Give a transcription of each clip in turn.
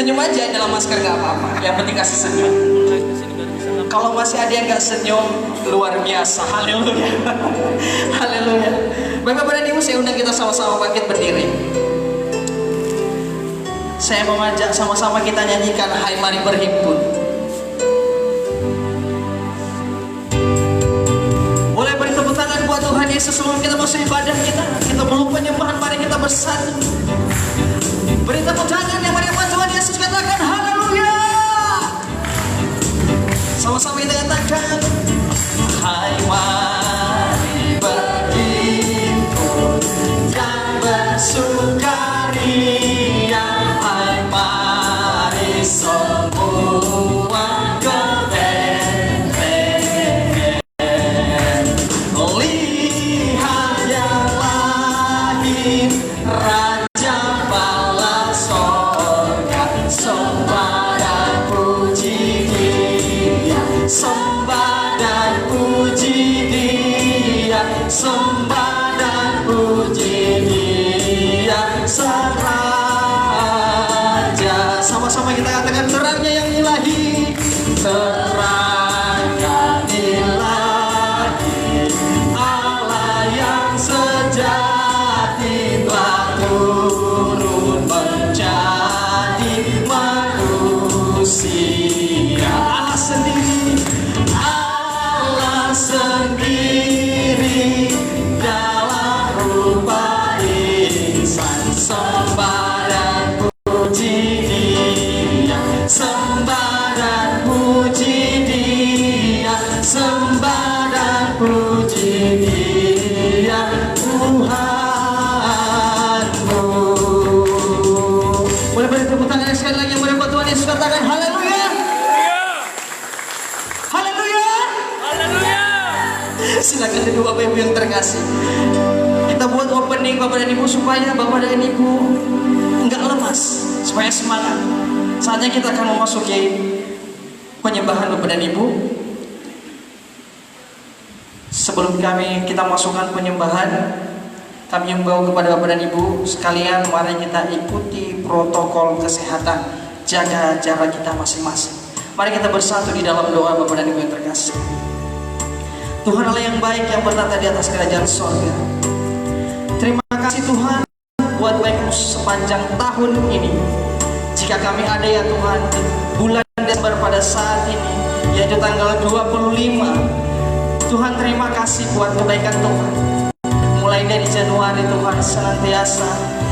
Senyum aja, dalam masker gak apa-apa. Yang penting kasih senyum. Kalau masih ada yang gak senyum, luar biasa. Haleluya. Haleluya. Bapak-bapak dan ibu, saya undang kita sama-sama bangkit berdiri. Saya mau ngajak sama-sama kita nyanyikan Hai Mari Berhimpun. Boleh beri tepuk tangan buat Tuhan Yesus sebelum kita masuk ibadah kita. Kita belum penyembahan, mari kita bersatu. Beri tepuk tangan yang meriah Tuhan Yesus, katakan haleluya. Sama-sama kita katakan Hai mari berhimpun dan bersukaria. Hai mari semua ke Betlehem. Lihat yang lahir Raja Bala Sorga. Sembah dan puji Dia, sembah dan puji Dia, sembah dan puji Dia, Raja. Sama-sama kita katakan terangnya yang ilahi, terangnya ilahi, Allah yang sejati telah turun menjadi manusia. Allah sendiri, Allah sendiri dalam rupa insan. Sembah dan puji Dia, sembah dan puji Dia, sembah dan puji Dia, Tuhanmu. Boleh beri tepuk tangan sekali lagi yang berbuat Tuhan Yesus, katakan haleluya. Haleluya. Haleluya. Silakan duduk Bapak Ibu yang terkasih. Kita buat opening Bapak dan Ibu supaya Bapak dan Ibu enggak lemas, supaya semangat. Saatnya kita akan memasuki penyembahan Bapak dan Ibu. Sebelum kita masukkan penyembahan, kami himbau kepada Bapak dan Ibu sekalian, mari kita ikuti protokol kesehatan, jaga jarak kita masing-masing. Mari kita bersatu di dalam doa Bapak dan Ibu yang terkasih. Tuhan Allah yang baik yang bertata di atas kerajaan sorga, terima kasih Tuhan buat baik-Mu sepanjang tahun ini. Jika kami ada ya Tuhan di bulan Desember pada saat ini, yaitu tanggal 25, Tuhan terima kasih buat kebaikan Tuhan. Mulai dari Januari Tuhan senantiasa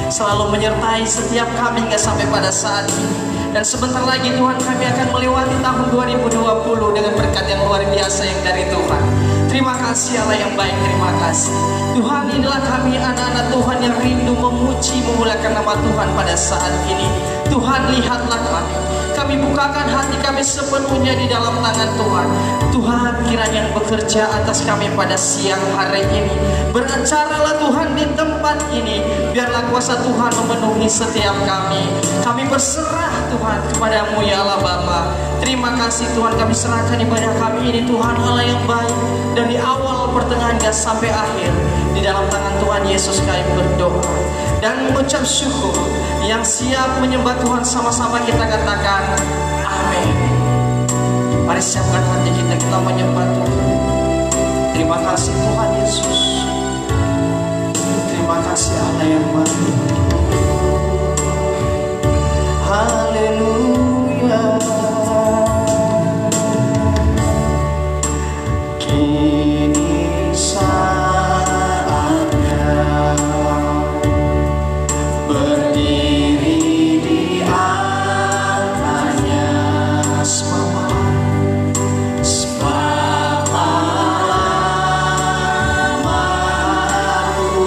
selalu menyertai setiap kami hingga sampai pada saat ini. Dan sebentar lagi Tuhan kami akan melewati tahun 2020 dengan berkat yang luar biasa yang dari Tuhan. Terima kasih Allah yang baik, terima kasih Tuhan. Inilah kami anak-anak Tuhan yang rindu memuji memuliakan nama Tuhan pada saat ini. Tuhan lihatlah kami bukakan hati kami sepenuhnya di dalam tangan Tuhan. Tuhan kiranya yang bekerja atas kami pada siang hari ini, beracaralah Tuhan di tempat ini. Biarlah kuasa Tuhan memenuhi setiap kami. Kami berserah Tuhan kepadamu ya Allah Bapa. Terima kasih Tuhan, kami serahkan ibadah kami ini Tuhan Allah yang baik, dari awal pertengahan hingga sampai akhir. Di dalam tangan Tuhan Yesus kami berdoa dan mengucap syukur. Yang siap menyembah Tuhan sama-sama kita katakan amin. Mari siapkan hati kita menyembah Tuhan. Terima kasih Tuhan Yesus. Terima kasih Allah yang baik. Haleluya. Kini saatnya berdiri di altarnya. Sebab lama dulu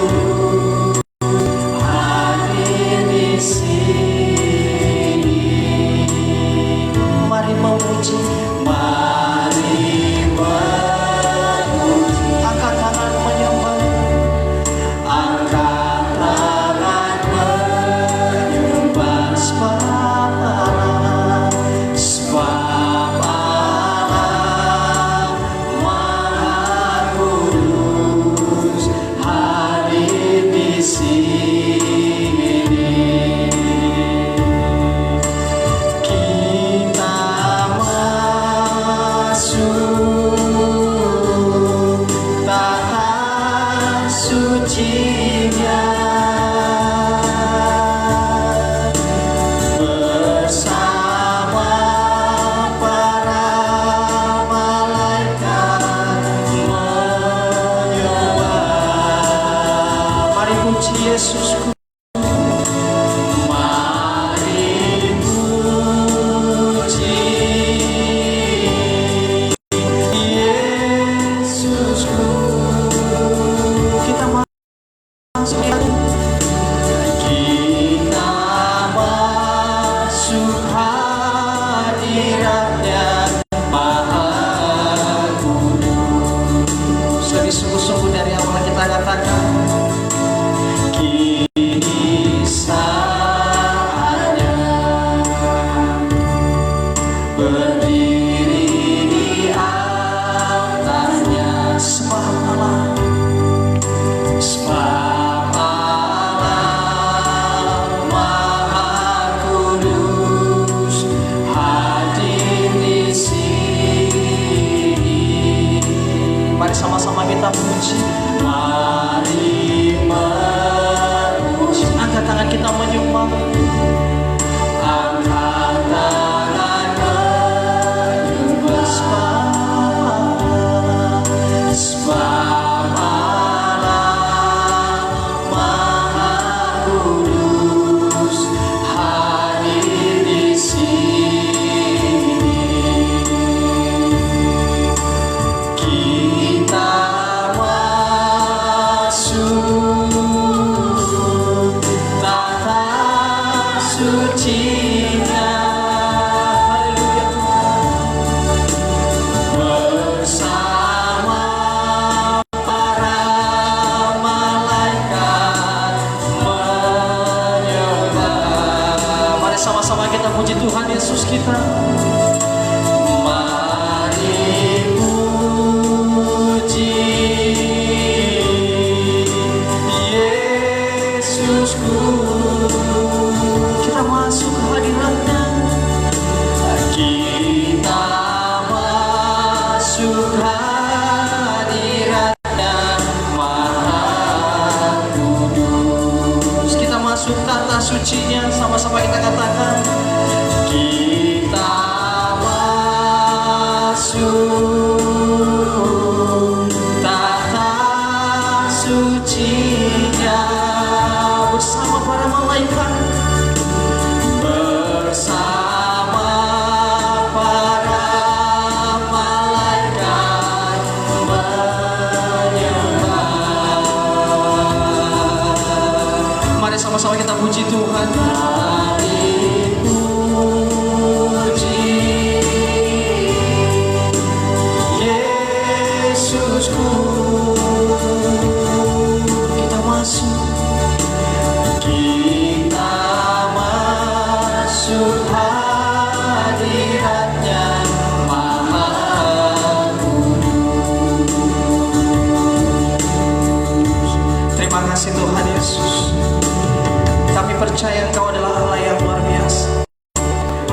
puji Yesusku. Sungguh-sungguh dari awal kita katakan, kini saatnya berdiri di atasnya. Sebab Allah Maha Kudus hadir di sini. Mari sama-sama kita puji. Mari memuji. Angkat tangan kita menyembah. Angkat tangan menyembah. Sebab Allah Maha Kudus hadir di sini. Kita masuk tata sucinya. Haleluya Tuhan. Bersama para malaikat menyembah. Mari sama-sama kita puji Tuhan Yesus kita. Mari puji Yesusku. Kita masuk ke hadiratnya. Kita masuk hadiratnya Maha Kudus. Kita masuk tata sucinya. Sama-sama kita katakan, kita masuk tata sucinya bersama para malaikat, bersama para malaikat menyembah. Mari sama-sama kita puji Tuhan. Mari puji Yesusku. Kita masuk hadiratnya Maha Kudus. Terima kasih Tuhan Yesus. Kami percaya Engkau adalah Allah yang luar biasa.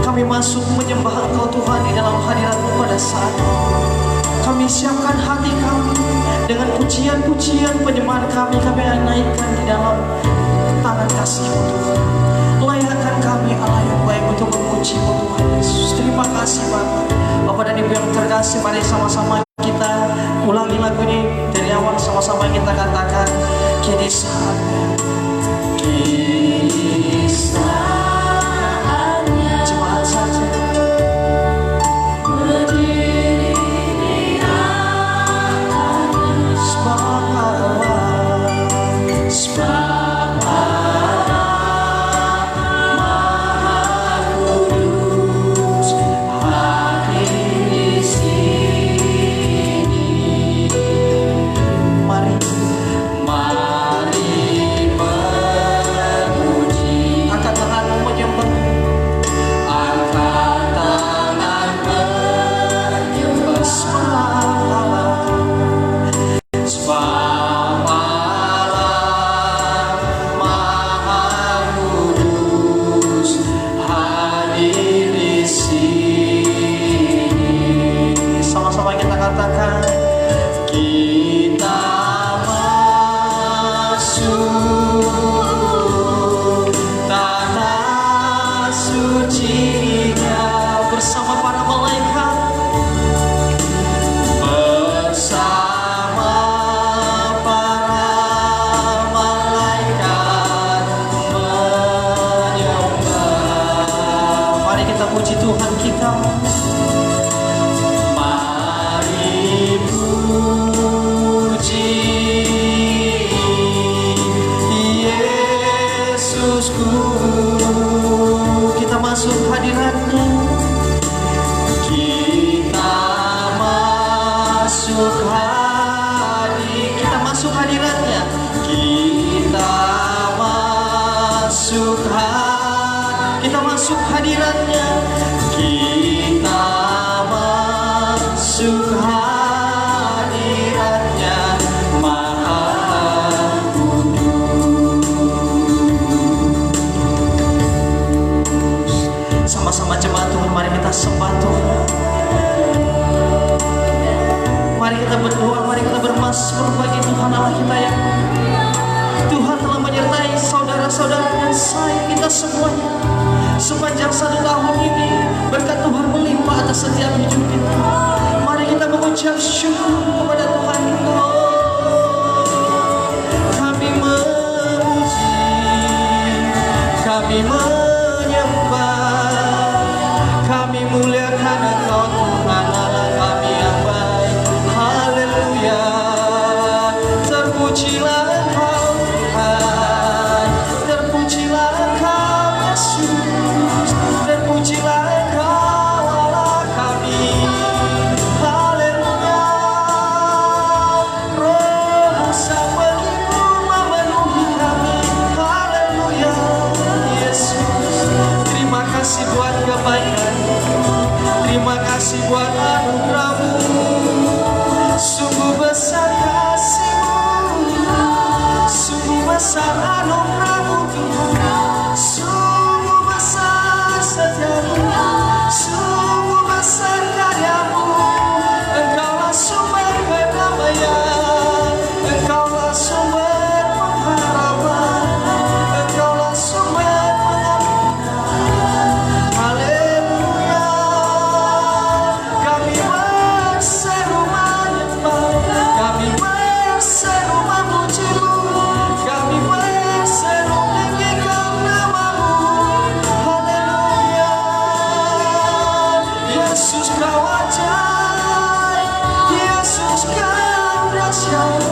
Kami masuk menyembah Engkau Tuhan di dalam hadirat-Mu pada saat ini. Kami siapkan hati kami dengan pujian-pujian penyembahan kami naikkan di dalam tangan kasih-Mu Tuhan. Layakkan kami Allah yang baik untuk memuji-Mu Tuhan Yesus. Terima kasih Bapak. Bapak dan Ibu yang terkasih, mari sama-sama kita ulangi lagu ini dari awal. Sama-sama kita katakan, kini saatnya. Kini saatnya. Jemaat saja berdiri di atasnya. Sebab Yesusku, kita masuk hadirat-Nya. Kita masuk hadirat-Nya. Kita masuk hadirat-Nya. Kita masuk hadirat-Nya, Maha Kudus. Sama-sama jemaat Tuhan, mari kita sembah Tuhan. Mari kita berdoa, mari kita bermazmur bagi Tuhan Allah kita yang Tuhan telah menyertai saudara-saudara dan saya kita semuanya sepanjang 1 tahun ini. Berkat Tuhan melimpah atas setiap hidup kita. Mari kita mengucap syukur kepada Tuhan. Kami memuji, kami menyembah, kami muliakan Engkau Tuhan Allah kami yang baik. Haleluya, terpujilah Engkau Tuhan, terpujilah Engkau Yesus, terpujilah Engkau Allah kami. Haleluya, Roh Sang Bagimu memenuhi kami. Haleluya, Yesus, terima kasih buat kebaikan, terima kasih buat anugerah-Mu. Sungguh besar kasih-Mu, sungguh besar anugerah-Mu Tuhan, sungguh besar setia-Mu, sungguh besar karya-Mu. Engkaulah sumber kedamaian, Engkaulah sumber pengharapan, Engkaulah sumber pengampunan. Haleluya, kami berseru menyembah, kami berseru memuji-Mu, kami berseru meninggikan nama-Mu. Haleluya, Yesus Kau ajaib, Yesus Kau dahsyat,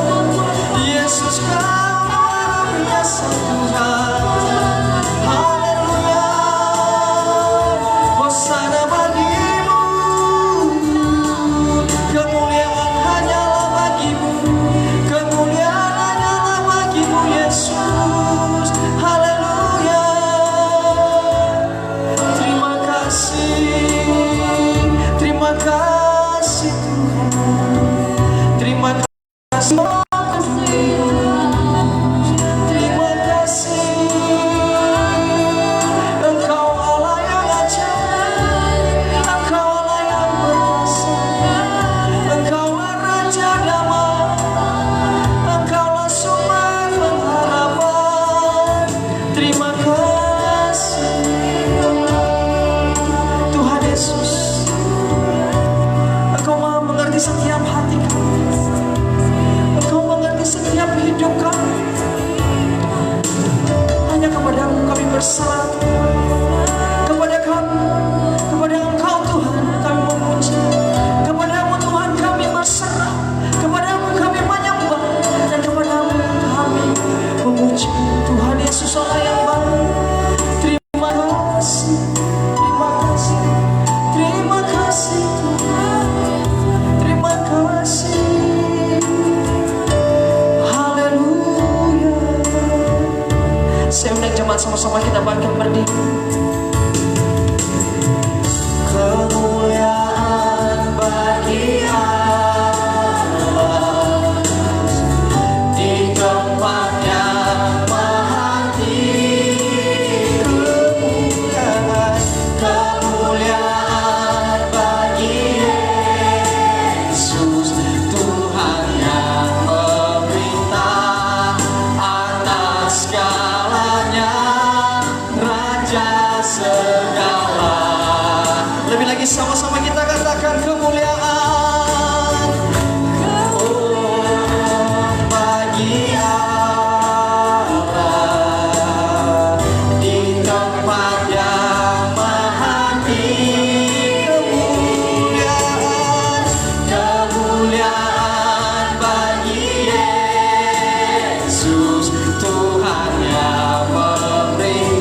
Yesus Kau luar biasa Tuhan. Haleluya, hosana bagi-Mu, kemuliaan hanyalah bagi-Mu, kemuliaan hanyalah bagi-Mu Yesus. Haleluya, terima kasih Tuhan, terima kasih, terima kasih. Engkau Allah yang ajaib, Engkau Allah yang berkuasa, Engkaulah Raja damai, Engkaulah sumber pengharapan. Terima kasih Tuhan Yesus, Engkau Maha mengerti setiap hati kami, Engkau mengerti setiap hidup kami. Hanya kepada-Mu kami berserah, kepada Engkau Tuhan kami memuji, kepada-Mu Tuhan kami berserah, kepada-Mu kami menyembah, dan kepada-Mu kami memuji. Tuhan Yesus Allah yang baik, terima kasih, terima kasih, terima kasih Tuhan, terima kasih. Haleluya. Saya undang jemaat sama-sama kita bangkit berdiri. Kemuliaan bagi Allah di tempat yang maha tinggi. Kemuliaan bagi Yesus, Tuhan yang memerintah atas segalanya, Raja segala. Lebih lagi sama-sama kita katakan kemuliaan bagi Allah di tempat yang maha tinggi. Kemuliaan bagi Yesus, Tuhan yang memerintah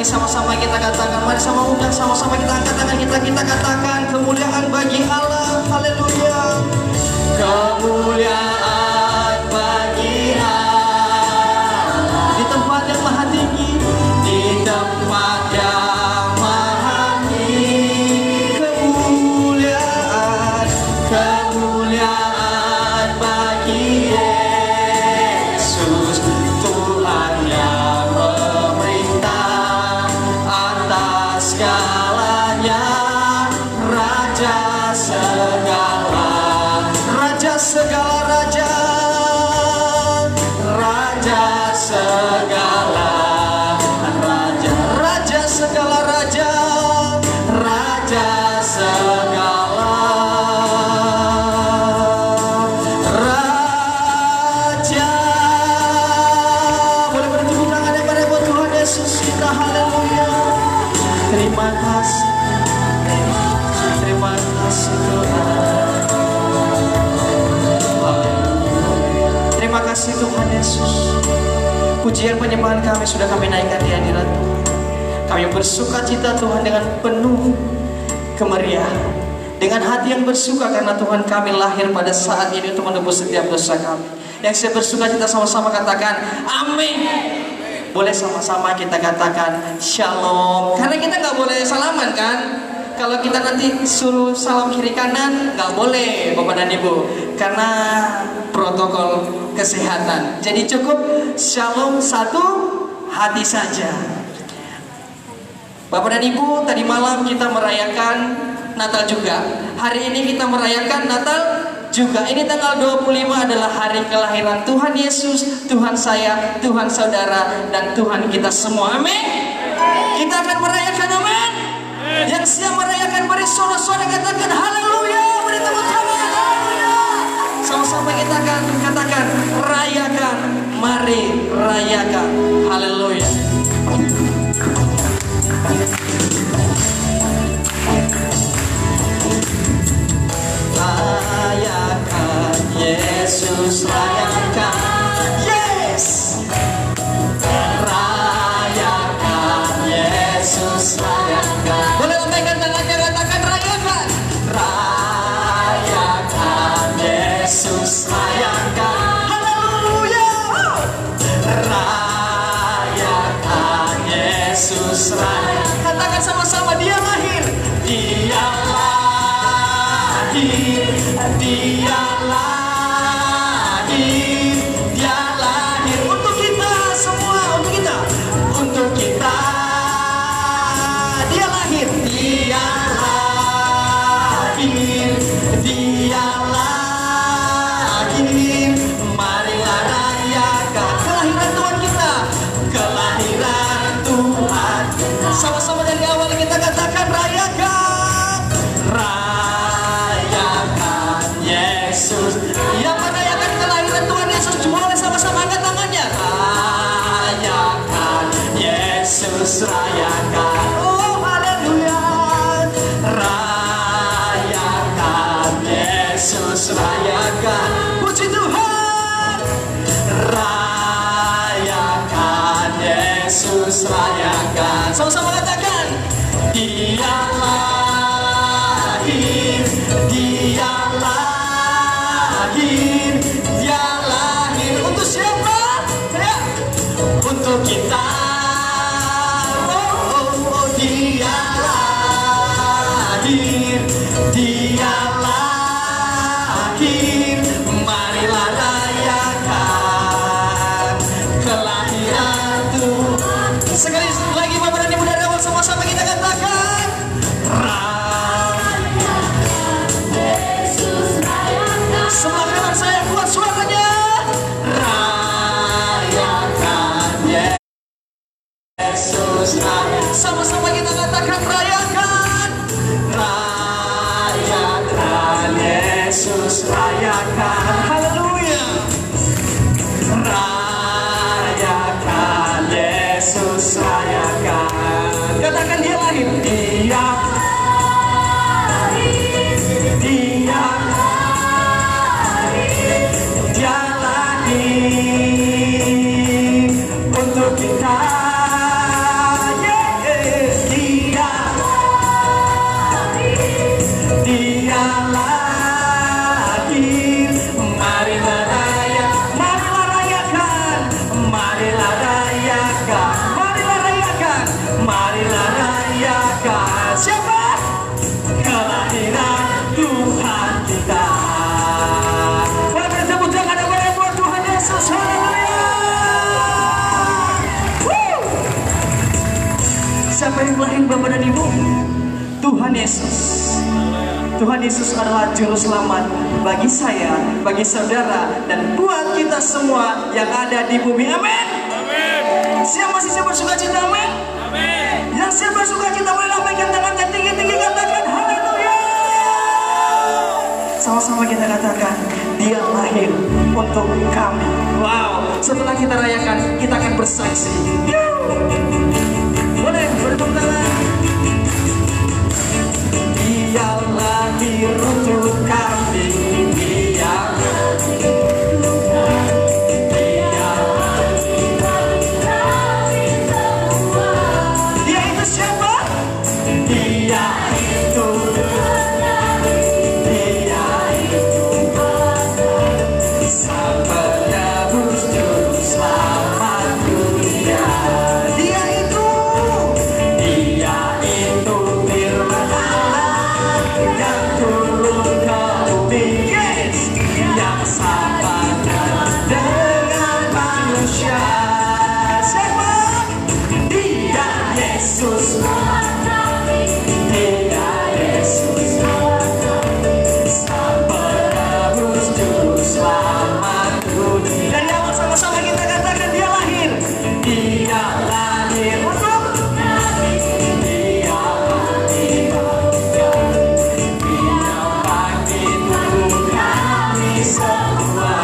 lagi sama-sama kita katakan. Mari sama-sama kita angkat tangan kita katakan kemuliaan bagi Allah. Haleluya. Kemuliaan bagi Allah di tempat yang maha tinggi, di tempat yang maha tinggi. Kemuliaan bagi Yesus, Tuhan yang memerintah atas segalanya, Raja segala raja, Raja segala raja, Raja segala raja, Raja segala raja. Boleh bertepuk tangan yang pada buat Tuhan Yesus kita. Haleluya. Terima kasih Tuhan. Terima kasih Tuhan Yesus. Pujian penyembahan kami sudah kami naikkan di hadirat Tuhan. Kami bersuka cita Tuhan dengan penuh kemeriahan, dengan hati yang bersuka karena Tuhan kami lahir pada saat ini untuk menebus setiap dosa kami. Yang saya bersuka cita sama-sama katakan amin. Boleh sama-sama kita katakan shalom. Karena kita nggak boleh salaman kan. Kalau kita nanti suruh salam kiri kanan nggak boleh Bapak dan Ibu, karena protokol kesehatan. Jadi cukup shalom satu hati saja. Bapak dan Ibu, tadi malam kita merayakan Natal juga. Hari ini kita merayakan Natal juga. Ini tanggal 25 adalah hari kelahiran Tuhan Yesus, Tuhan saya, Tuhan saudara, dan Tuhan kita semua. Amin. Kita akan merayakan, amin. Yang siap merayakan, beri sorak-sorak katakan haleluya. Beri tepuk tangan, haleluya. Sama-sama kita akan katakan rayakan, mari rayakan, haleluya. Rayakan Yesus, rayakan, yes. Rayakan Yesus, rayakan. Boleh lambaikan tangannya, katakan rayakan. Rayakan Yesus, rayakan, haleluya. Rayakan Yesus, rayakan. Katakan sama-sama, dia lahir, dia lahir, dia lahir, dia lahir untuk kita semua, untuk kita, untuk kita. Dia lahir, dia lahir, dia lahir. Marilah rayakan kelahiran Tuhan kita, kelahiran Tuhan. Sama-sama dari awal kita katakan rayakan, rayakan Yesus. Yang merayakan kelahiran Tuhan Yesus, boleh sama-sama angkat tangannya. Rayakan Yesus, rayakan. Oh haleluya. Rayakan Yesus, rayakan. Puji Tuhan. Rayakan Yesus, rayakan. Sama-sama katakan dia lahir, dia lahir, dia lahir. Untuk siapa? Ya, untuk kita. Oh, dia lahir, dia lahir. Marilah rayakan kelahiran Tuhan. Sekali lagi Bapak dan Ibu dari awal, sama-sama kita katakan rayakan Yesus, rayakan. Sebelah kanan saya kuat suaranya. Rayakan Yesus, rayakan. Sama-sama kita katakan rayakan, rayakan Yesus, rayakan. Haleluya. Rayakan Yesus, rayakan. Katakan dia lahir, dia lahir, dia lahir, dia lahir untuk kita. Yeah. lahir Bapak dan Ibu, Tuhan Yesus. Tuhan Yesus adalah juru selamat bagi saya, bagi saudara, dan buat kita semua yang ada di bumi. Amin. Siapa masih siap bersuka cita? Amin. Yang siap bersuka cita boleh lambaikan tangan dan tinggi-tinggi katakan haleluya. Sama-sama kita katakan, Dia lahir untuk kami. Wow. Setelah kita rayakan, kita akan bersaksi. Boleh bertepuk tangan. Dia lahir untuk kami. Dia itu siapa? Dia itu Sang Penebus Juru Selamat dunia. Dia itu firman Allah yang turun ke bumi, yang sama dengan manusia. Siapa? Dia Yesus. Dia Yesus, Sang Penebus Juru Selamat dunia. Dan yang sama-sama kita katakan, Dia lahir. Dia lahir untuk semua.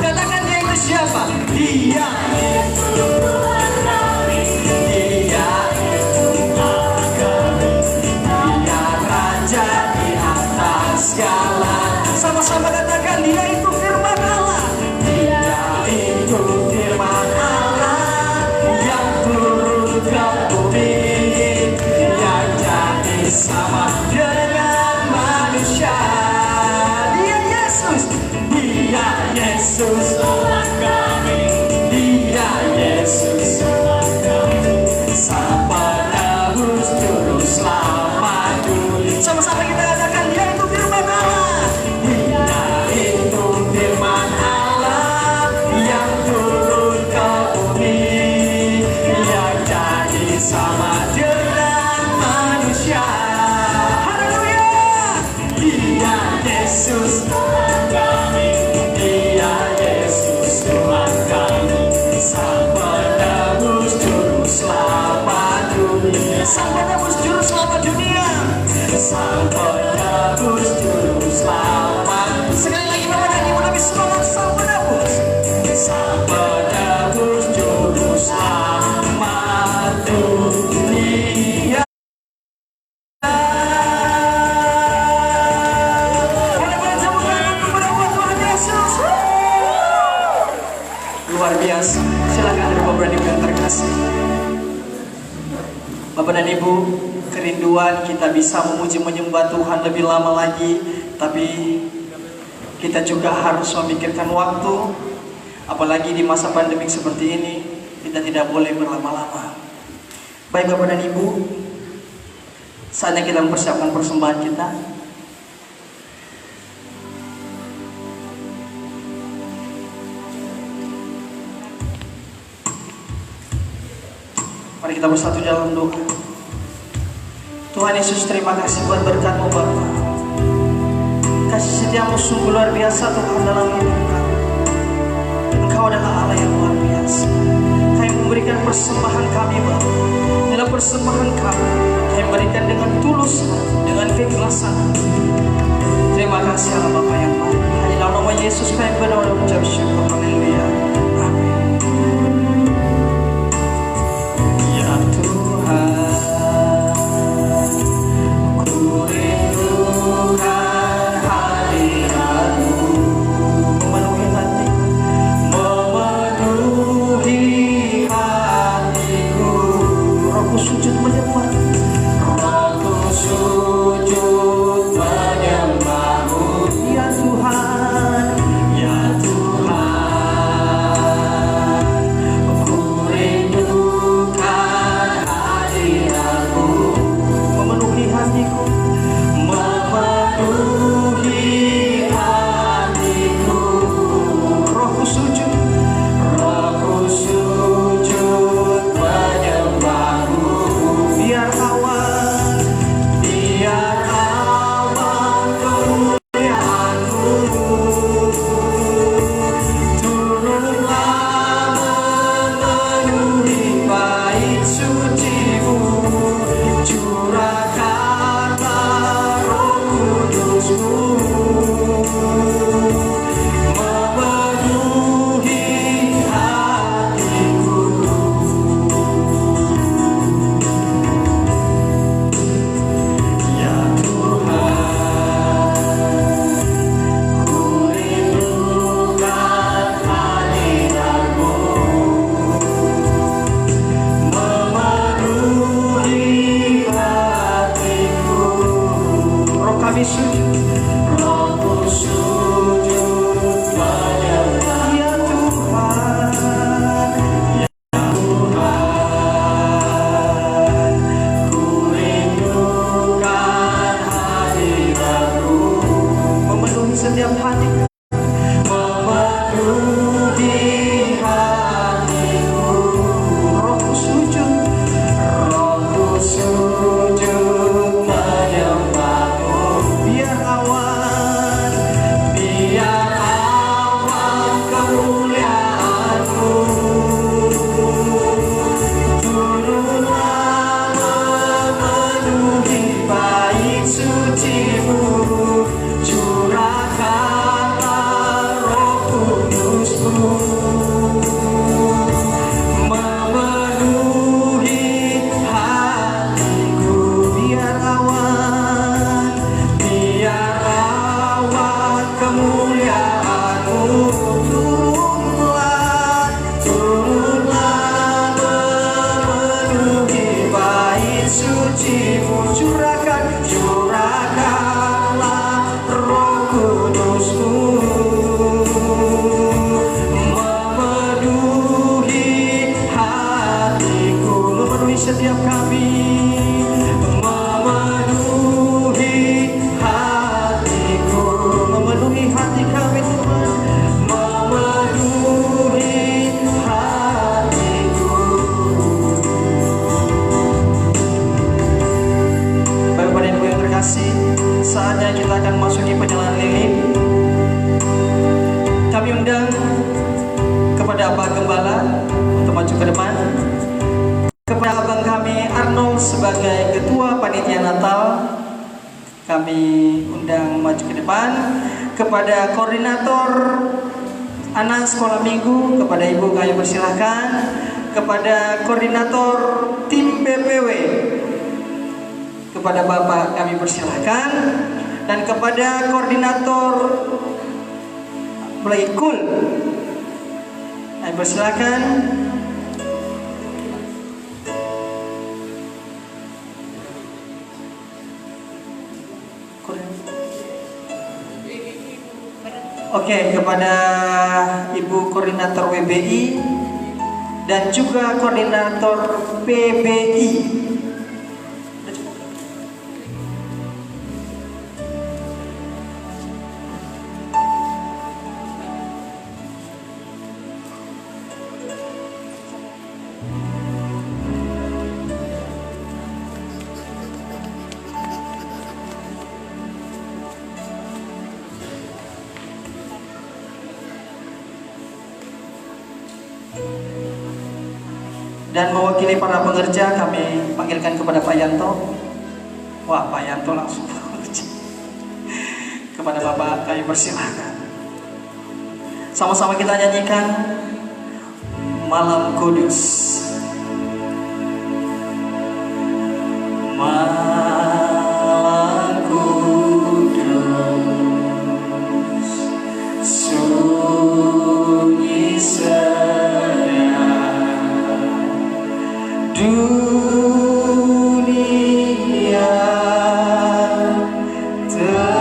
Katakan Dia itu siapa? Dia itu Tuhan kami. Dia itu Allah kami. Dia Raja di atas segala. Sama-sama katakan, Dia itu firman Allah. Dia itu firman Allah yang turun ke bumi, yang jadi sama dengan manusia. Dia Yesus Tuhan kami. Dia Yesus Tuhan kami. Sang Penebus Juru Selamat dunia. Sama-sama kita katakan, Dia itu firman Allah. Dia itu firman Allah yang turun ke bumi, yang jadi sama dengan manusia. Haleluya. Dia Yesus Tuhan kami. Dia Yesus Tuhan kami. Sang Penebus Juru Selamat dunia. Sang Penebus Juru Selamat dunia. Sang Penebus Juru Selamat. Sekali lagi Bapak dan Ibu, lebih semangat. Sang Penebus. Sang Penebus Juru Selamat dunia. Luar biasa. Silakan duduk Bapak dan Ibu yang terkasih. Bapak dan Ibu, kerinduan kita bisa memuji menyembah Tuhan lebih lama lagi, tapi kita juga harus memikirkan waktu. Apalagi di masa pandemik seperti ini, kita tidak boleh berlama-lama. Baik Bapak dan Ibu, saatnya kita mempersiapkan persembahan kita. Mari kita bersatu dalam doa. Tuhan Yesus, terima kasih buat berkat-Mu Bapa. Kasih setiamu sungguh luar biasa Tuhan dalam hidup kami. Engkau adalah Allah yang luar biasa. Kami memberikan persembahan kami Bapa. Dalam persembahan kami, kami berikan dengan tulus, dengan keikhlasan. Terima kasih Allah Bapa yang baik. Hanya dalam nama Yesus kami berdoa dan mengucap syukur. Haleluya. Amin. Sujud menyembah-Mu, ya Tuhan, ya Tuhan. Saatnya kita akan masuki penyalaan lilin. Kami undang kepada Pak Gembala untuk maju ke depan, kepada abang kami Arnold sebagai Ketua Panitia Natal, kami undang maju ke depan, kepada Koordinator Anak Sekolah Minggu, kepada Ibu kami persilahkan, kepada Koordinator Tim BPW, kepada Bapak kami persilahkan, dan kepada Koordinator Pelaikul kami persilahkan. Oke, kepada Ibu Koordinator WBI dan juga Koordinator PBI. Dan mewakili para pengerja kami panggilkan kepada Pak Yanto. Wah, Pak Yanto langsung kepada Bapak kami persilahkan. Sama-sama kita nyanyikan Malam Kudus. Malam Kudus, sunyi dunia terlelap,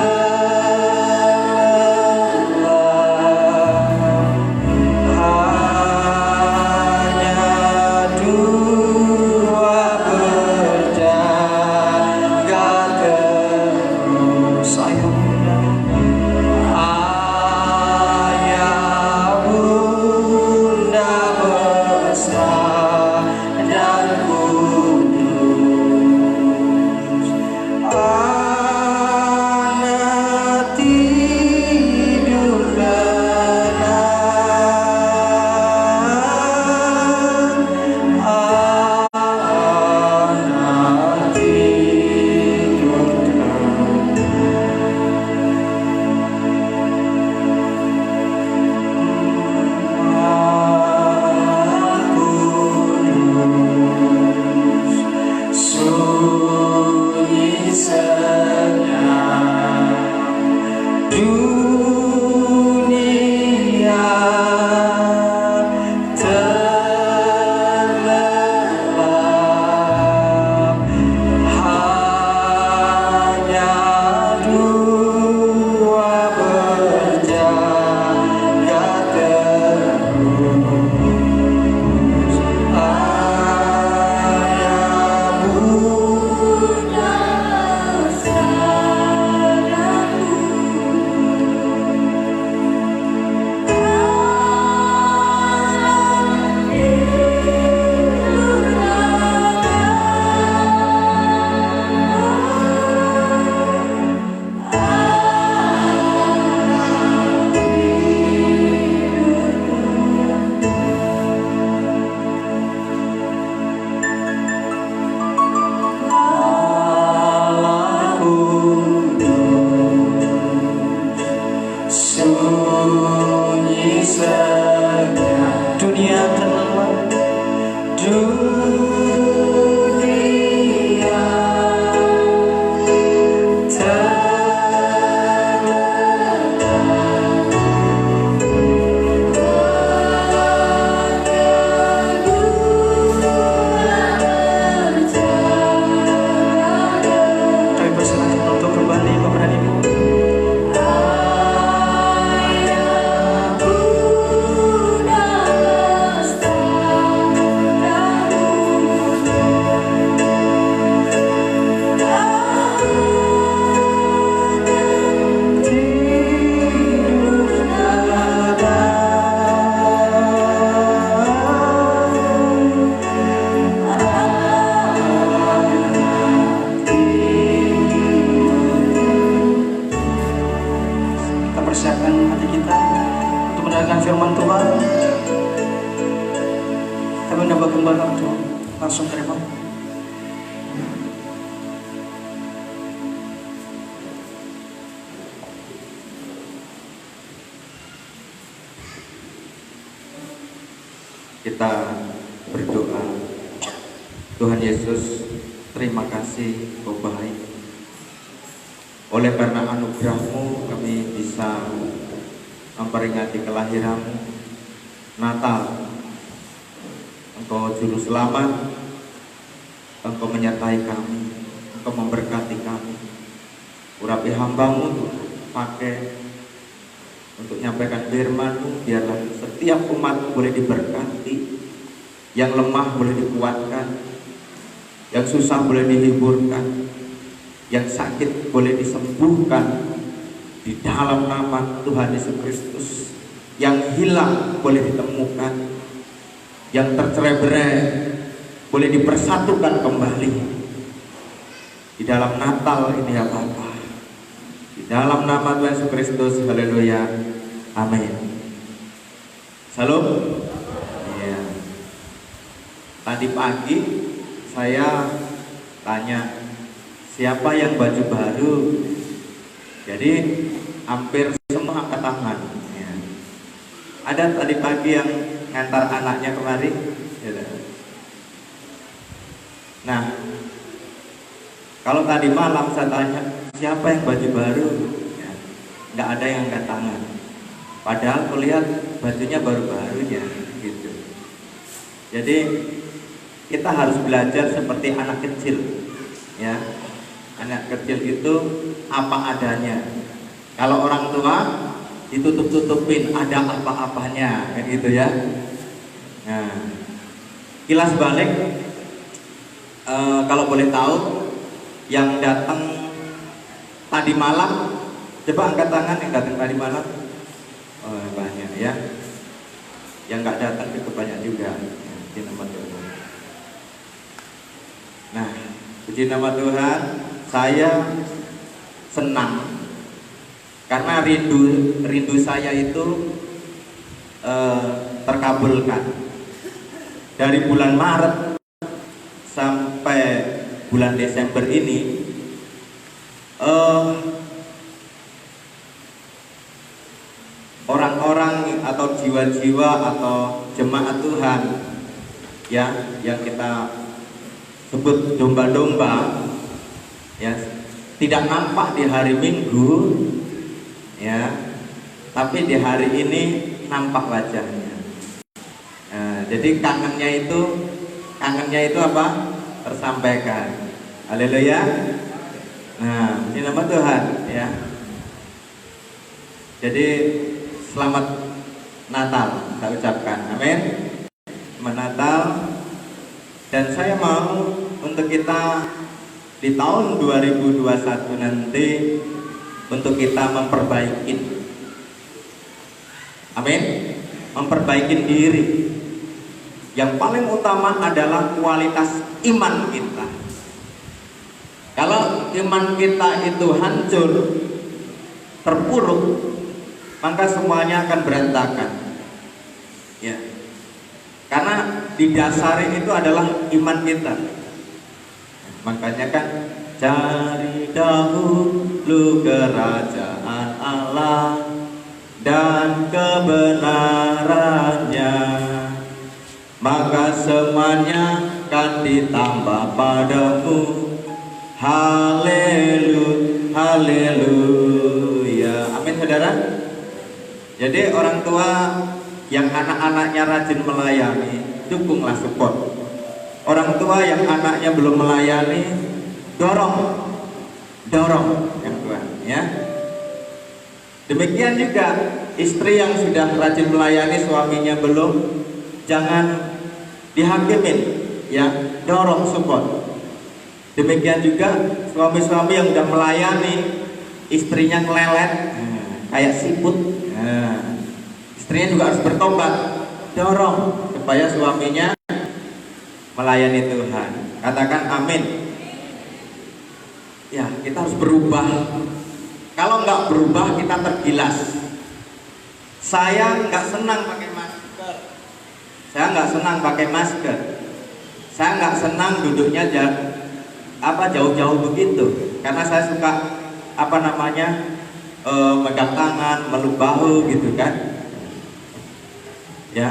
hanya dua berjaga terus. Ayah bunda besar hanya mengikhlaskan hati kita untuk mendengarkan firman Tuhan. Kami mendapat kembali untuk langsung terima. Kita berdoa. Tuhan Yesus, terima kasih Kau baik. Oleh karena anugerah-Mu kami bisa memperingati kelahiran-Mu, Natal. Engkau juru selamat, Engkau menyertai kami, Engkau memberkati kami. Urapi hamba-Mu Tuhan, pakai untuk menyampaikan firman-Mu, biarlah setiap umat boleh diberkati, yang lemah boleh dikuatkan, yang susah boleh dihiburkan, yang sakit boleh disembuhkan di dalam nama Tuhan Yesus Kristus, yang hilang boleh ditemukan, yang tercerai-berai boleh dipersatukan kembali di dalam Natal ini ya Bapa. Di dalam nama Tuhan Yesus Kristus, haleluya, amin. Salam. Ya. Tadi pagi saya tanya siapa yang baju baru, jadi hampir semua angkat tangan. Ya. Ada tadi pagi yang ngantar anaknya kemari. Ya. Nah, kalau tadi malam saya tanya siapa yang baju baru, ya, nggak ada yang angkat tangan. Padahal kulihat bajunya baru-barunya, gitu. Jadi kita harus belajar seperti anak kecil, ya. Anak kecil itu apa adanya. Kalau orang tua ditutup-tutupin ada apa-apanya, kayak gitu ya. Nah, kilas balik, kalau boleh tahu yang datang tadi malam, coba angkat tangan yang datang tadi malam. Oh, banyak ya. Yang nggak datang itu banyak juga. Puji nama Tuhan. Nah, puji nama Tuhan, saya senang karena rindu saya itu terkabulkan. Dari bulan Maret sampai bulan Desember ini, orang-orang atau jiwa-jiwa atau jemaat Tuhan ya, yang kita sebut domba-domba ya, tidak nampak di hari Minggu ya, tapi di hari ini nampak wajahnya. Nah, jadi kangennya itu apa? Tersampaikan. Haleluya. Nah, ini nama Tuhan ya. Jadi selamat Natal saya ucapkan, amin. Selamat Natal. Dan saya mau untuk kita di tahun 2021 nanti untuk kita memperbaiki, amin, memperbaiki diri. Yang paling utama adalah kualitas iman kita. Kalau iman kita itu hancur, terpuruk, maka semuanya akan berantakan. Ya. Karena didasari itu adalah iman kita. Makanya kan cari dahulu kerajaan Allah dan kebenarannya, maka semuanya akan ditambah padamu. Haleluya, haleluya, amin saudara. Jadi orang tua yang anak-anaknya rajin melayani, dukunglah, support. Orang tua yang anaknya belum melayani, dorong yang tua ya. Demikian juga istri yang sudah rajin melayani, suaminya belum, jangan dihakimin ya, dorong, support. Demikian juga suami-suami yang sudah melayani, istrinya ngelelet kayak siput, istrinya juga harus bertobat, dorong supaya suaminya melayani Tuhan. Katakan amin. Ya, kita harus berubah. Kalau nggak berubah kita tergilas. Saya nggak senang pakai masker. Saya nggak senang pakai masker. Saya nggak senang duduknya jauh-jauh begitu. Karena saya suka megang tangan, meluk bahu gitu kan. Ya,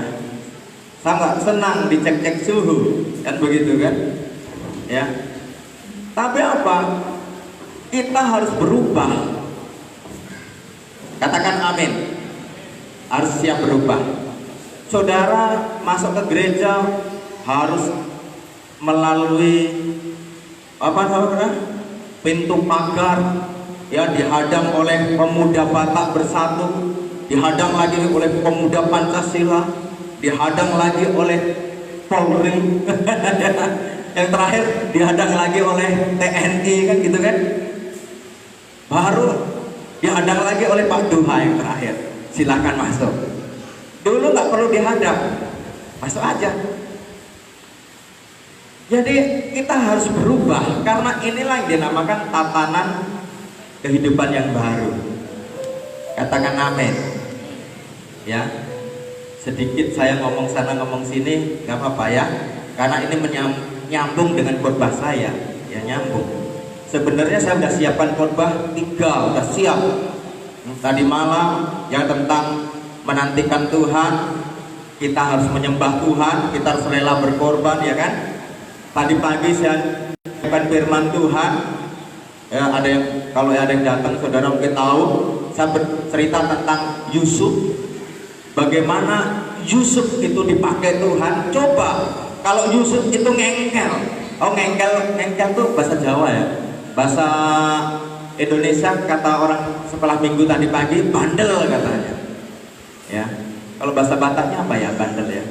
saya nggak senang dicek-cek suhu, kan begitu kan? Ya. Tapi apa? Kita harus berubah. Katakan amin. Harus siap berubah. Saudara masuk ke gereja harus melalui pintu pagar, ya, dihadang oleh pemuda Batak Bersatu, dihadang lagi oleh pemuda Pancasila, dihadang lagi oleh Polri, yang terakhir dihadang lagi oleh TNI, kan gitu kan? Baru dihadang lagi oleh Pak Duha yang terakhir. Silahkan masuk. Dulu nggak perlu dihadang, masuk aja. Jadi kita harus berubah, karena inilah yang dinamakan tatanan kehidupan yang baru. Katakan amin. Ya, sedikit saya ngomong sana ngomong sini, nggak apa-apa ya, karena ini nyambung dengan khotbah saya, ya nyambung. Sebenarnya saya sudah siapkan khotbah 3, sudah siap. Tadi malam yang tentang menantikan Tuhan, kita harus menyembah Tuhan, kita harus rela berkorban, ya kan? Tadi pagi saya menyampaikan firman Tuhan. Ya, kalau ada yang datang, saudara mungkin tahu, saya bercerita tentang Yusuf. Bagaimana Yusuf itu dipakai Tuhan. Coba kalau Yusuf itu ngengkel. Oh, ngengkel tuh bahasa Jawa ya. Bahasa Indonesia kata orang sekolah minggu tadi pagi, bandel katanya. Ya. Kalau bahasa Bataknya apa ya, bandel ya?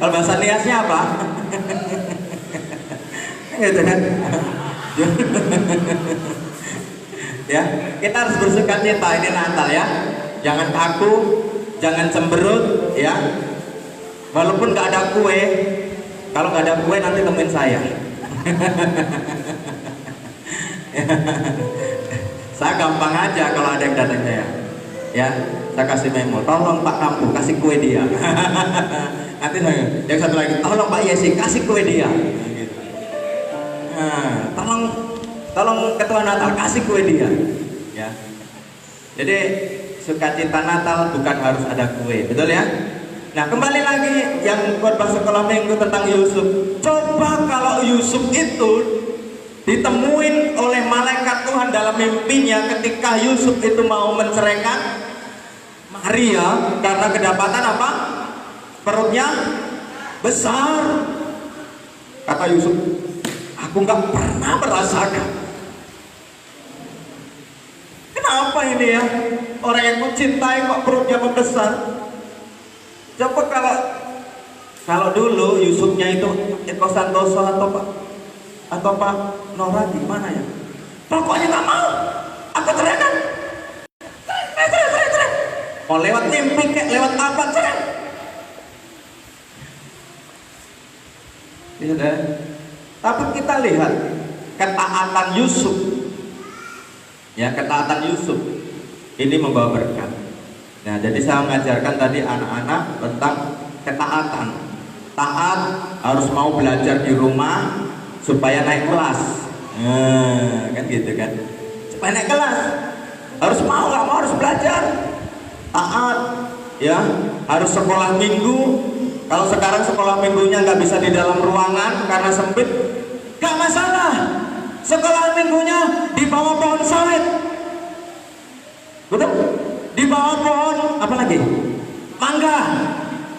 Kalau bahasa Niasnya apa? Gitu kan? Ya, kita harus bersukacita, ini Natal ya. Jangan kaku, jangan cemberut ya. Walaupun nggak ada kue, kalau nggak ada kue nanti temuin saya. Saya gampang aja kalau ada yang datang saya. Ya, saya kasih memo, tolong Pak Kampung kasih kue dia. Nanti yang satu lagi, tolong Pak Yesi kasih kue dia. Gitu. Nah, tolong Ketua Natal kasih kue dia. Ya. Jadi sukacita Natal bukan harus ada kue, betul ya? Nah, kembali lagi yang khotbah sekolah minggu tentang Yusuf. Coba kalau Yusuf itu ditemuin oleh malaikat Tuhan dalam mimpinya ketika Yusuf itu mau menceraikan Maria karena kedapatan apa? Perutnya besar. Kata Yusuf, aku nggak pernah merasakan. Kenapa ini ya? Orang yang kucintai kok perutnya membesar. Coba kalau dulu Yusufnya itu Eko Santoso atau Pak Nora gimana ya? Pokoknya nggak mau. Aku ceraikan. Cerai. Mau lewat mimpi kayak lewat apa cerai. Ya, tapi kita lihat ketaatan Yusuf. Ya, ketaatan Yusuf ini membawa berkat. Nah, jadi saya mengajarkan tadi anak-anak tentang ketaatan. Taat harus mau belajar di rumah supaya naik kelas. Kan gitu kan. Supaya naik kelas harus mau, nggak mau harus belajar. Taat, ya, harus sekolah minggu. Kalau sekarang sekolah minggunya nggak bisa di dalam ruangan karena sempit, nggak masalah. Sekolah minggunya di bawah pohon sawit. Betul? Di bawah pohon apa lagi? Mangga,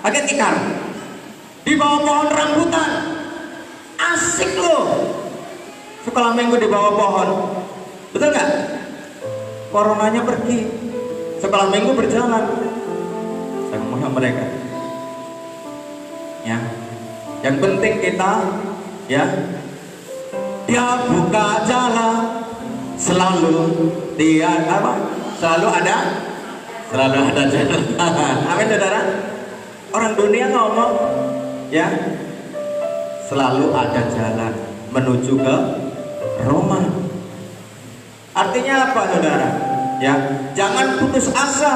pakai tikar. Di bawah pohon rambutan. Asik loh. Sekolah minggu di bawah pohon. Betul nggak? Coronanya pergi. Sekolah minggu berjalan. Saya ngomong sama mereka. Ya. Yang penting kita ya, dia buka jalan selalu selalu ada jalan. Amin saudara. Orang dunia ngomong ya, selalu ada jalan menuju ke Roma. Artinya apa saudara? Ya, jangan putus asa.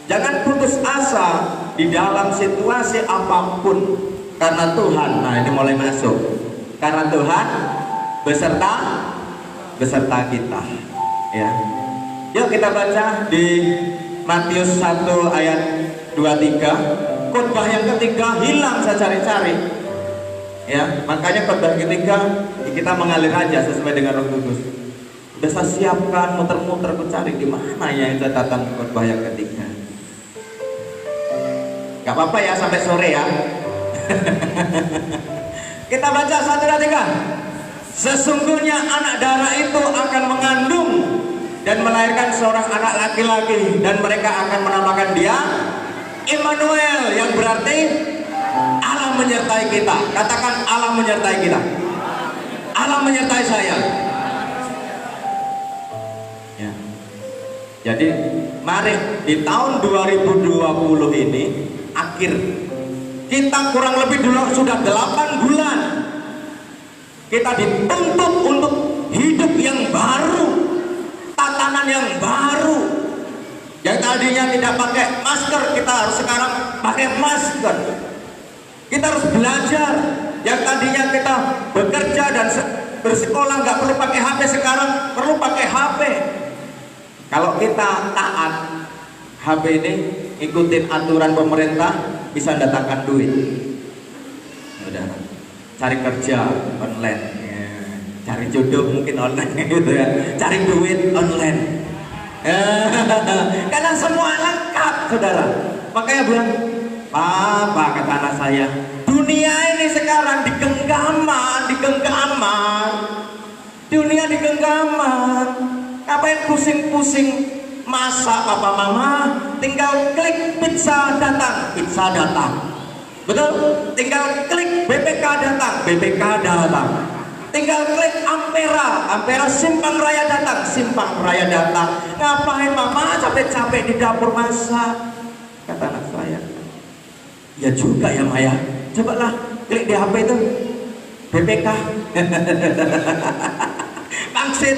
Jangan putus asa di dalam situasi apapun, karena Tuhan. Nah, ini mulai masuk. Karena Tuhan beserta kita. Ya. Yuk kita baca di Matius 1 ayat 23. Khotbah yang ketiga hilang saya cari-cari. Ya, makanya khotbah ketiga kita mengalir aja sesuai dengan Roh Kudus. Udah saya siapkan, muter-muter aku cari di mana ya catatan khotbah yang ketiga. Gak apa-apa ya sampai sore ya. Kita baca 1, 2, 3. Sesungguhnya anak darah itu akan mengandung dan melahirkan seorang anak laki-laki, dan mereka akan menamakan dia Immanuel, yang berarti Allah menyertai kita. Katakan Allah menyertai kita. Allah menyertai saya. Ya. Jadi mari di tahun 2020 ini akhir, kita kurang lebih dulu sudah 8 bulan kita dituntut untuk hidup yang baru, tatanan yang baru. Yang tadinya tidak pakai masker, kita harus sekarang pakai masker. Kita harus belajar. Yang tadinya kita bekerja dan bersekolah nggak perlu pakai HP, sekarang perlu pakai HP. Kalau kita taat, HP ini ikutin aturan pemerintah, bisa datangkan duit. Udah, cari kerja online, ya. Cari jodoh mungkin online gitu ya, cari duit online. Karena semua lengkap, saudara. Makanya bilang, Papa, kata anak saya, dunia ini sekarang di genggaman. Dunia di genggaman. Ngapain pusing-pusing masak papa mama? Tinggal klik pizza datang. Betul? Tinggal klik BPK datang. Tinggal klik Ampera Simpang Raya datang. Ngapain mama capek-capek di dapur masak? Kata anak saya. Ya juga ya Maya. Cobalah klik di HP itu BPK. Pangsit.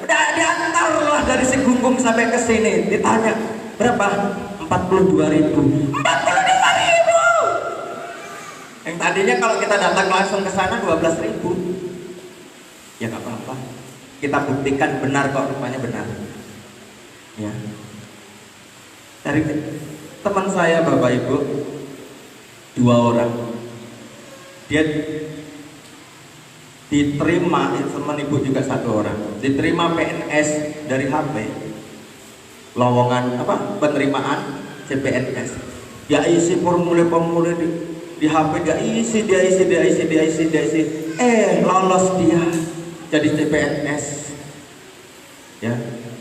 Udah diantarlah dari si Gunggung sampai ke sini. Ditanya berapa? 42.000. 42.000. Yang tadinya kalau kita datang langsung ke sana 12.000. Ya nggak apa-apa. Kita buktikan benar kok, rupanya benar. Ya. Dari teman saya Bapak Ibu 2 orang. Dia diterima, teman ibu juga 1 orang, diterima PNS dari HP, lowongan apa, penerimaan CPNS. Dia isi formulir di HP, dia isi, lolos dia jadi CPNS. Ya,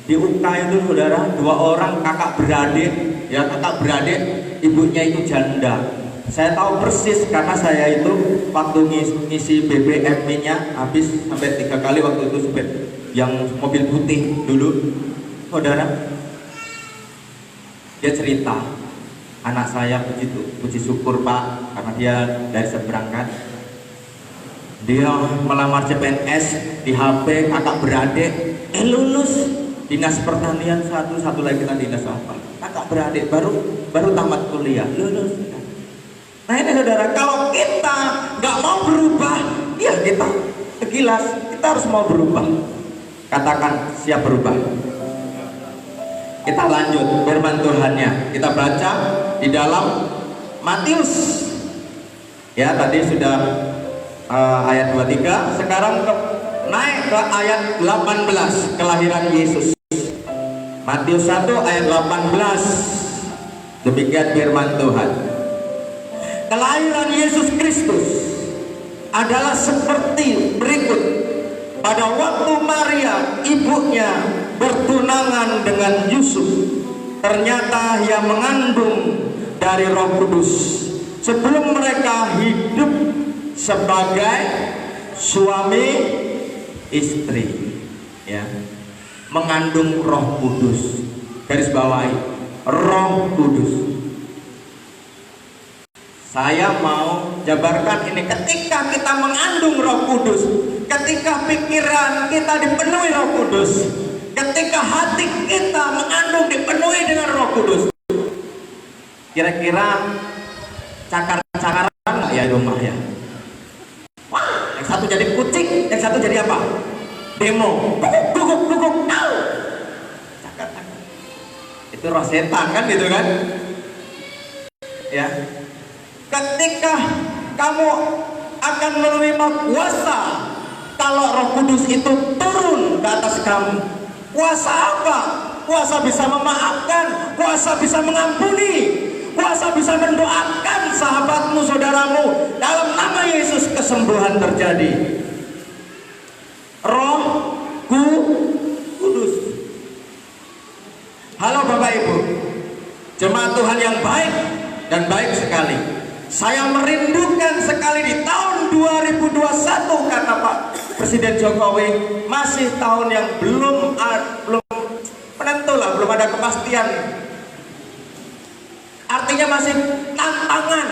di UK itu saudara 2 orang kakak beradik, ibunya itu janda. Saya tahu persis karena saya itu waktu ngisi BBM-nya habis sampai 3 kali waktu itu sampai yang mobil putih dulu, saudara. Dia cerita, anak saya puji syukur Pak, karena dia dari seberang kan. Dia melamar CPNS di HP, kakak beradik, lulus dinas pertanian satu lagi kan dinas apa? Kakak beradik baru tamat kuliah, lulus. Nah ini saudara, kalau kita nggak mau berubah, ya kita sekilas, kita harus mau berubah. Katakan siap berubah. Kita lanjut firman Tuhannya. Kita baca di dalam Matius. Ya tadi sudah ayat 23. Sekarang naik ke ayat 18, kelahiran Yesus. Matius 1 ayat 18. Demikian firman Tuhan. Kelahiran Yesus Kristus adalah seperti berikut. Pada waktu Maria ibunya bertunangan dengan Yusuf, ternyata ia mengandung dari Roh Kudus. Sebelum mereka hidup sebagai suami istri, ya, mengandung Roh Kudus. Garis bawahi, Roh Kudus. Saya mau jabarkan ini, ketika kita mengandung Roh Kudus, ketika pikiran kita dipenuhi Roh Kudus, ketika hati kita mengandung dipenuhi dengan Roh Kudus, kira-kira cakar-cakaran nggak ya di rumah ya? Wah, yang satu jadi kucing, yang satu jadi apa? Demo, guguk, cakar-cakar. Itu roh setan kan gitu kan? Ya. Ketika kamu akan menerima kuasa, kalau Roh Kudus itu turun ke atas kamu, kuasa apa? Kuasa bisa memaafkan, kuasa bisa mengampuni, kuasa bisa mendoakan sahabatmu, saudaramu. Dalam nama Yesus kesembuhan terjadi. Roh Kudus. Halo Bapak Ibu, jemaat Tuhan yang baik dan baik sekali. Saya merindukan sekali di tahun 2021, kata Pak Presiden Jokowi, masih tahun yang belum menentu lah, belum ada kepastian. Artinya masih tantangan,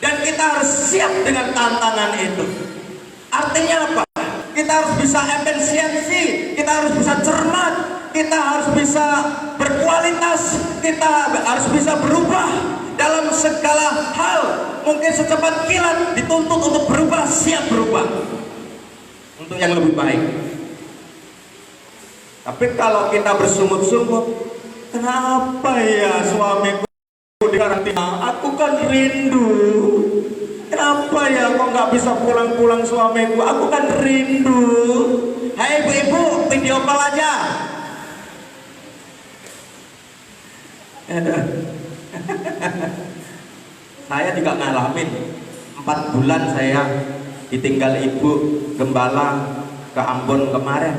dan kita harus siap dengan tantangan itu. Artinya apa? Kita harus bisa efisiensi, kita harus bisa cermat, kita harus bisa berkualitas, kita harus bisa berubah dalam segala hal. Mungkin secepat kilat dituntut untuk berubah, siap berubah untuk yang lebih baik. Tapi kalau kita bersungut-sungut, kenapa ya suamiku di karantina? Aku kan rindu. Kenapa ya kok nggak bisa pulang-pulang suamiku? Aku kan rindu. Hai ibu-ibu, video call aja. Saya juga ngalamin 4 bulan saya ditinggal ibu gembala ke Ambon kemarin.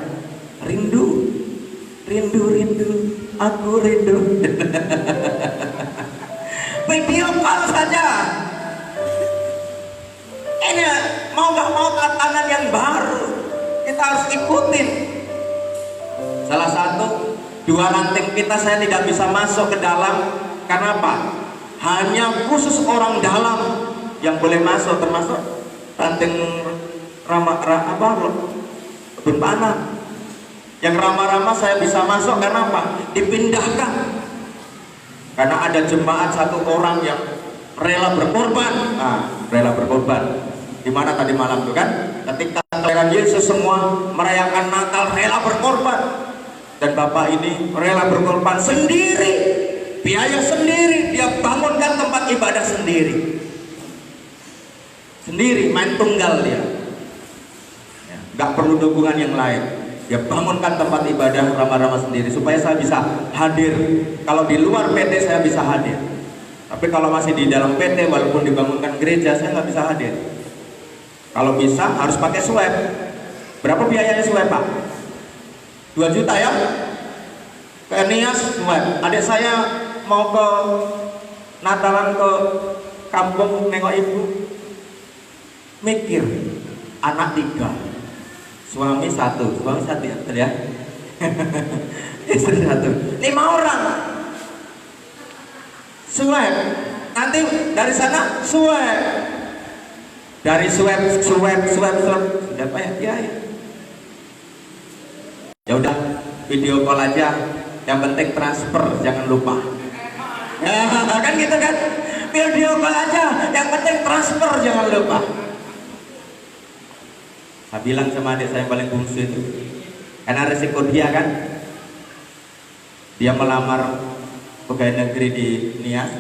Rindu, aku rindu. Video call saja. Ini mau gak mau tantangan yang baru, kita harus ikutin. Salah satu, 2 ranting kita saya tidak bisa masuk ke dalam. Karena apa? Hanya khusus orang dalam yang boleh masuk, termasuk ranting kebun panah. Yang rama-rama saya bisa masuk karena apa? Dipindahkan. Karena ada jemaat 1 orang yang rela berkorban. Rela berkorban. Di mana tadi malam itu kan? Ketika kelahiran Yesus semua merayakan Natal rela berkorban. Dan Bapak ini rela berkorban sendiri, biaya sendiri, dia bangunkan tempat ibadah sendiri, main tunggal dia, nggak perlu dukungan yang lain. Dia bangunkan tempat ibadah Rama-Rama sendiri supaya saya bisa hadir. Kalau di luar PT saya bisa hadir, tapi kalau masih di dalam PT walaupun dibangunkan gereja saya nggak bisa hadir. Kalau bisa harus pakai swab. Berapa biayanya swab Pak? 2 juta ya? Ke Nias swab. Adik saya mau ke Natalan ke kampung nengok ibu, mikir anak 3, suami 1 ya, betul ya? Istri 1, 5 orang swab. Nanti dari sana swab, dari swab sudah apa ya? Ya udah, video call aja, yang penting transfer jangan lupa. Kan gitu kan, video call aja, yang penting transfer jangan lupa. Saya bilang sama adik saya yang paling bungsu itu, karena resiko dia kan, dia melamar pegawai negeri di Nias,